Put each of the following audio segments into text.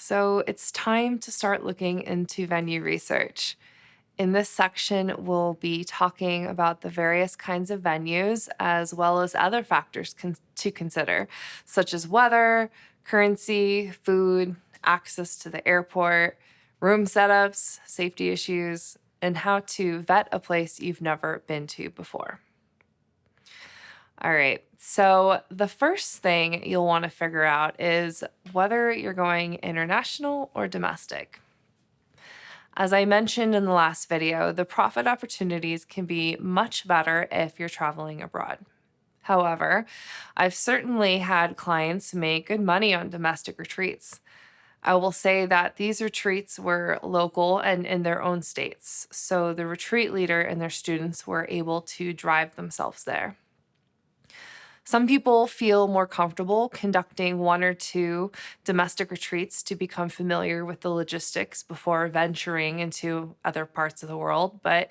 So it's time to start looking into venue research. In this section, we'll be talking about the various kinds of venues as well as other factors to consider, such as weather, currency, food, access to the airport, room setups, safety issues, and how to vet a place you've never been to before. All right. So, the first thing you'll want to figure out is whether you're going international or domestic. As I mentioned in the last video, the profit opportunities can be much better if you're traveling abroad. However, I've certainly had clients make good money on domestic retreats. I will say that these retreats were local and in their own states, so the retreat leader and their students were able to drive themselves there. Some people feel more comfortable conducting one or two domestic retreats to become familiar with the logistics before venturing into other parts of the world. But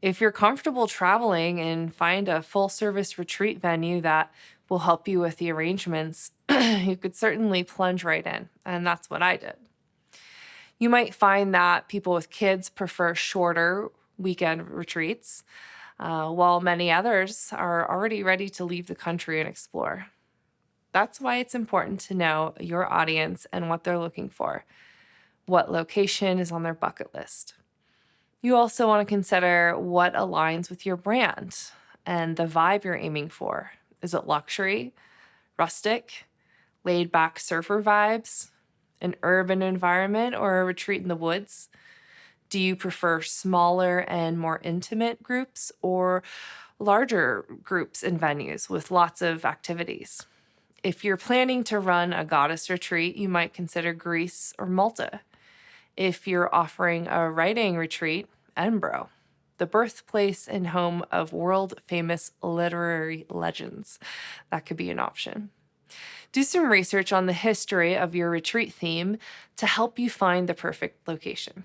if you're comfortable traveling and find a full service retreat venue that will help you with the arrangements, you could certainly plunge right in. And that's what I did. You might find that people with kids prefer shorter weekend retreats, while many others are already ready to leave the country and explore. That's why it's important to know your audience and what they're looking for, what location is on their bucket list. You also want to consider what aligns with your brand and the vibe you're aiming for. Is it luxury, rustic, laid back surfer vibes, an urban environment, or a retreat in the woods? Do you prefer smaller and more intimate groups or larger groups and venues with lots of activities? If you're planning to run a goddess retreat, you might consider Greece or Malta. If you're offering a writing retreat, Edinburgh, the birthplace and home of world famous literary legends. That could be an option. Do some research on the history of your retreat theme to help you find the perfect location.